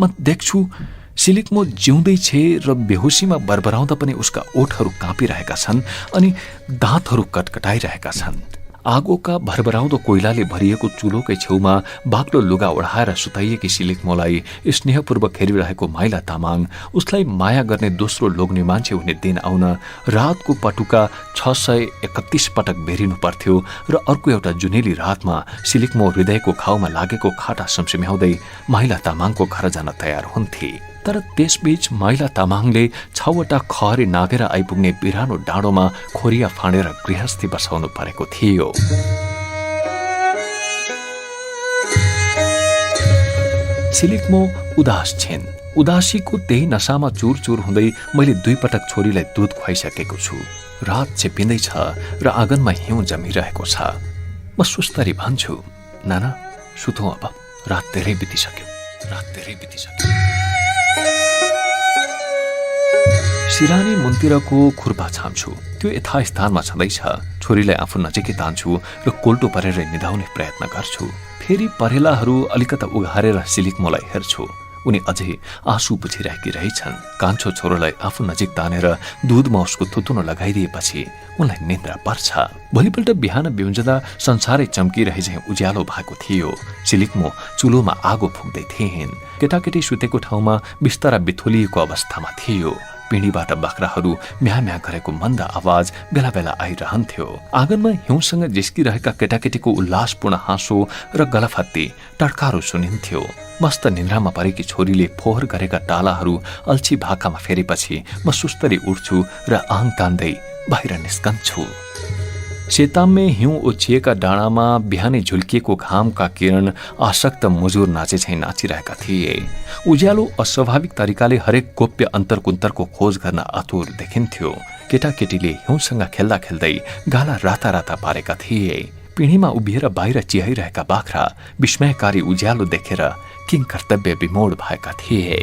म देख्छु सिलिक्मो जिउँदै छे र बेहोसीमा बरबराउँदा पनि उसका ओठहरू काँपिरहेका छन् अनि दाँतहरू कटकटाइरहेका छन्। आगोका भरभराउँदो कोइलाले भरिएको चुलोकै छेउमा बाक्लो लुगा ओढाएर सुताइएकी सिलिक्मोलाई स्नेहपूर्वक हेरिरहेको माइला तामाङ उसलाई माया गर्ने दोस्रो लोग्ने मान्छे हुने दिन आउन रातको पटुका 631 पटक बेरिनु पर्थ्यो र अर्को एउटा जुनेली रातमा सिलिक्मो हृदयको घाउमा लागेको खाटा सम्सिम्याउँदै माइला तामाङको घर जान तयार हुन्थे। तर त्यसबीच माइला तामाङले 6 वटा खहरी नाघेर आइपुग्ने बिरानो डाँडोमा खोरिया फाँडेर गृहस्थी बसाउनु परेको थियो। सिलिक्मो उदास छिन्। उदासीको त्यही नसामा चुरचुर हुँदै मैले 2 पटक छोरीलाई दूध खुवाइसकेको छु। रात छेपिँदैछ र आँगनमा हिउँ जमिरहेको छ। म सुस्तरी भन्छु, नाना सुतौँ अब, रात धेरै बितिसक्यो। सिरानी मुन्तिरको खुर्पा छाम्छु। त्यो यथास्थानमा छँदैछ। छोरीलाई आफू नजिकै तान्छु र कोल्टो परेर निधाउने प्रयत्न गर्छु। फेरि परेलाहरू अलिकता उघारेर सिलिक्मोलाई हेर्छु। उनी अझै आँसु पुछिरहेकी रहेछन्। कान्छो छोरोलाई आफू नजिक तानेर दूधमा उसको थुतुनो लगाइदिएपछि उनलाई निन्द्रा पर्छ। भोलिपल्ट बिहान बिउन्जदा संसारै चम्किरहे झैँ उज्यालो भएको थियो। सिलिक्मो चुलोमा आगो फुक्दै थिइन्। केटाकेटी सुतेको ठाउँमा बिस्तारा बिथोलिएको अवस्थामा थियो। पिँढीबाट बाख्राहरू म्या म्या गरेको मन्द आवाज बेला बेला आइरहन्थ्यो। आँगनमा हिउँसँग जिस्किरहेका केटाकेटीको उल्लासपूर्ण हाँसो र गलफत्ती टड्कारो सुनिन्थ्यो। मस्त निन्द्रामा परेकी छोरीले फोहोर गरेका टालाहरू अल्छी भाकामा फेरेपछि म सुस्तरी उठ्छु र आङ तान्दै बाहिर निस्कन्छु। सेताममे हिउँ ओछिएका डाँडामा बिहानै झुल्किएको घामका किरण आसक्त मुजुर नाचे झैँ नाचिरहेका थिए। उज्यालो अस्वाभाविक तरिकाले हरेक गोप्य अन्तरकुन्तरको खोज गर्न आतुर देखिन्थ्यो। केटाकेटीले हिउँसँग खेल्दा खेल्दै गाला राता राता पारेका थिए। पिँढीमा उभिएर बाहिर चिहाइरहेका बाख्रा विस्मयकारी उज्यालो देखेर किङ कर्तव्य विमोड भएका थिए।